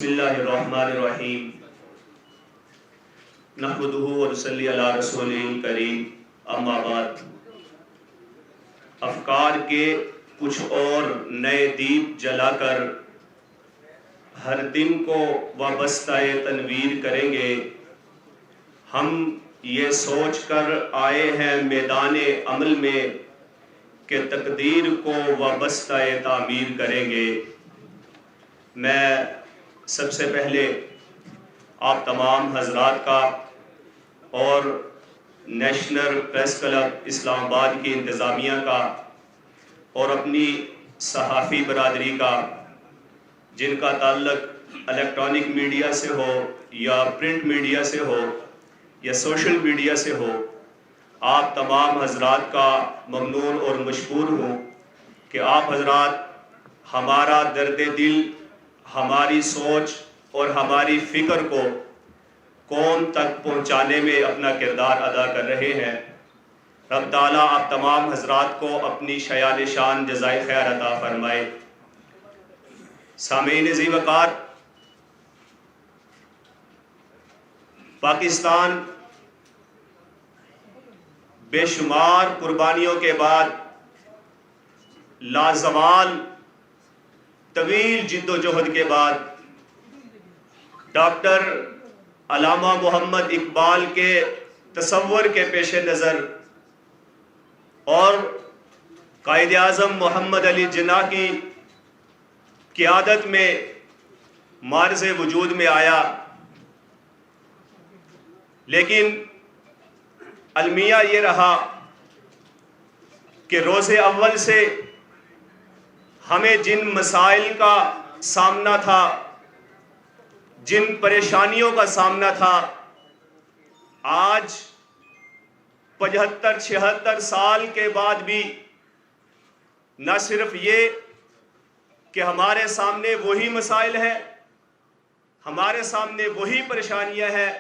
بسم اللہ الرحمن الرحیم نحمدہ ونصلی علی رسولہ الکریم اما بعد افکار کے کچھ اور نئے دیپ جلا کر ہر دن کو وابستہ تنویر کریں گے۔ ہم یہ سوچ کر آئے ہیں میدان عمل میں کہ تقدیر کو وابستہ تعمیر کریں گے۔ میں سب سے پہلے آپ تمام حضرات کا اور نیشنل پریس کلب اسلام آباد کی انتظامیہ کا اور اپنی صحافی برادری کا، جن کا تعلق الیکٹرانک میڈیا سے ہو یا پرنٹ میڈیا سے ہو یا سوشل میڈیا سے ہو، آپ تمام حضرات کا ممنون اور مشکور ہوں کہ آپ حضرات ہمارا درد دل، ہماری سوچ اور ہماری فکر کو قوم تک پہنچانے میں اپنا کردار ادا کر رہے ہیں۔ رب تعالیٰ آپ تمام حضرات کو اپنی شایان شان جزائے خیر عطا فرمائے۔ سامعین ذی وقار، پاکستان بے شمار قربانیوں کے بعد لازوال طویل جد و جہد کے بعد ڈاکٹر علامہ محمد اقبال کے تصور کے پیش نظر اور قائد اعظم محمد علی جناح کی قیادت میں معرض وجود میں آیا، لیکن المیہ یہ رہا کہ روز اول سے ہمیں جن مسائل کا سامنا تھا، جن پریشانیوں کا سامنا تھا، آج 75-76 سال کے بعد بھی نہ صرف یہ کہ ہمارے سامنے وہی مسائل ہیں، ہمارے سامنے وہی پریشانیاں ہیں،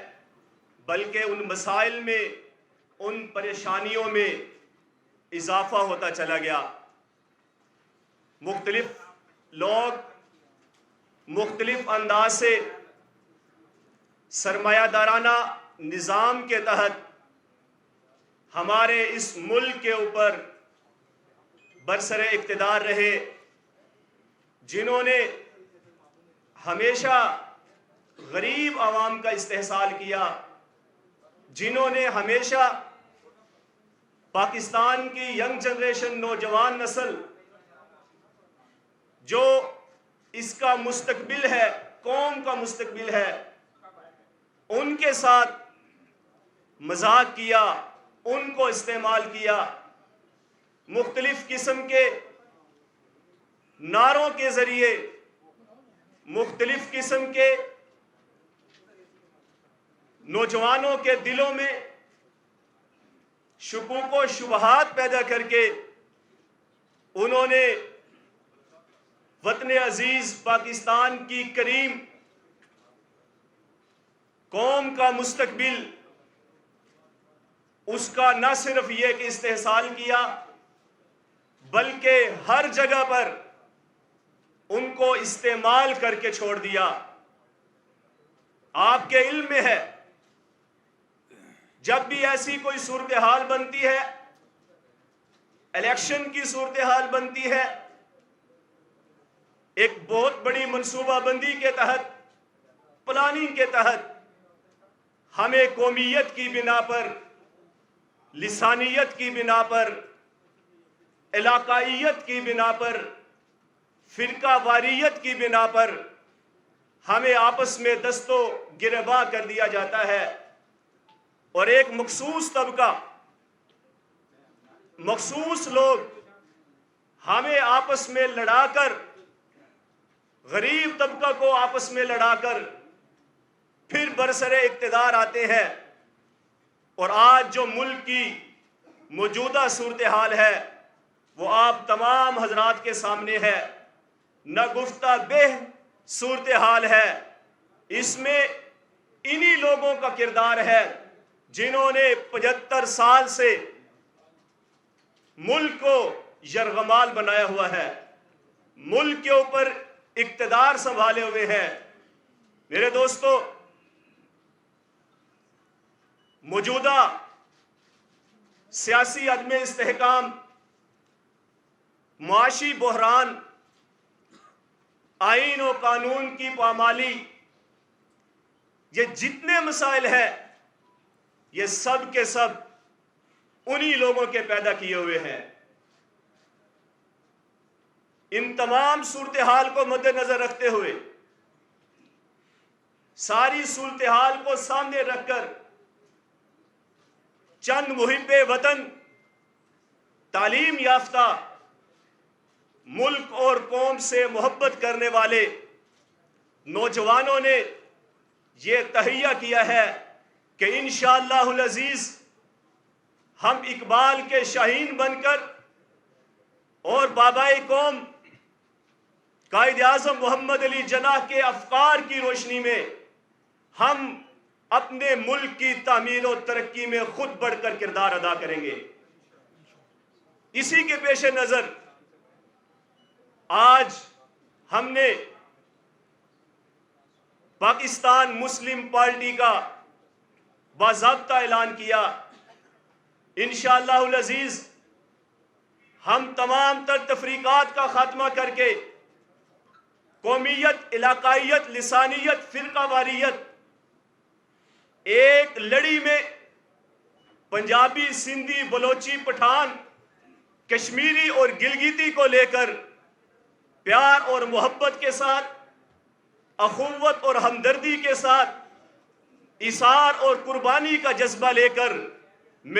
بلکہ ان مسائل میں، ان پریشانیوں میں اضافہ ہوتا چلا گیا۔ مختلف لوگ مختلف انداز سے سرمایہ دارانہ نظام کے تحت ہمارے اس ملک کے اوپر برسر اقتدار رہے، جنہوں نے ہمیشہ غریب عوام کا استحصال کیا، جنہوں نے ہمیشہ پاکستان کی ینگ جنریشن، نوجوان نسل جو اس کا مستقبل ہے، قوم کا مستقبل ہے، ان کے ساتھ مذاق کیا، ان کو استعمال کیا، مختلف قسم کے نعروں کے ذریعے، مختلف قسم کے نوجوانوں کے دلوں میں شکوک و شبہات پیدا کر کے انہوں نے وطن عزیز پاکستان کی کریم قوم کا مستقبل، اس کا نہ صرف یہ کہ استحصال کیا، بلکہ ہر جگہ پر ان کو استعمال کر کے چھوڑ دیا۔ آپ کے علم میں ہے، جب بھی ایسی کوئی صورتحال بنتی ہے، الیکشن کی صورتحال بنتی ہے، ایک بہت بڑی منصوبہ بندی کے تحت، پلاننگ کے تحت ہمیں قومیت کی بنا پر، لسانیت کی بنا پر، علاقائیت کی بنا پر، فرقہ واریت کی بنا پر ہمیں آپس میں دست و گریباں کر دیا جاتا ہے، اور ایک مخصوص طبقہ، مخصوص لوگ ہمیں آپس میں لڑا کر، غریب طبقہ کو آپس میں لڑا کر پھر برسر اقتدار آتے ہیں۔ اور آج جو ملک کی موجودہ صورتحال ہے وہ آپ تمام حضرات کے سامنے ہے، نہ گفتہ بہ صورتحال ہے، اس میں انہی لوگوں کا کردار ہے جنہوں نے 75 سال سے ملک کو یرغمال بنایا ہوا ہے، ملک کے اوپر اقتدار سنبھالے ہوئے ہیں، میرے دوستو، موجودہ سیاسی عدم استحکام، معاشی بحران، آئین و قانون کی پامالی، یہ جتنے مسائل ہیں یہ سب کے سب انہی لوگوں کے پیدا کیے ہوئے ہیں۔ ان تمام صورتحال کو مد نظر رکھتے ہوئے، ساری صورتحال کو سامنے رکھ کر، چند محب وطن، تعلیم یافتہ، ملک اور قوم سے محبت کرنے والے نوجوانوں نے یہ تہیہ کیا ہے کہ انشاءاللہ العزیز ہم اقبال کے شاہین بن کر اور بابائے قوم قائد اعظم محمد علی جناح کے افکار کی روشنی میں ہم اپنے ملک کی تعمیر و ترقی میں خود بڑھ کر کردار ادا کریں گے۔ اسی کے پیش نظر آج ہم نے پاکستان مسلم پارٹی کا باضابطہ اعلان کیا، انشاءاللہ العزیز ہم تمام تر تفریقات کا خاتمہ کر کے قومیت، علاقائیت، لسانیت، فرقہ واریت ایک لڑی میں پنجابی، سندھی، بلوچی، پٹھان، کشمیری اور گلگیتی کو لے کر پیار اور محبت کے ساتھ، اخوت اور ہمدردی کے ساتھ، ایثار اور قربانی کا جذبہ لے کر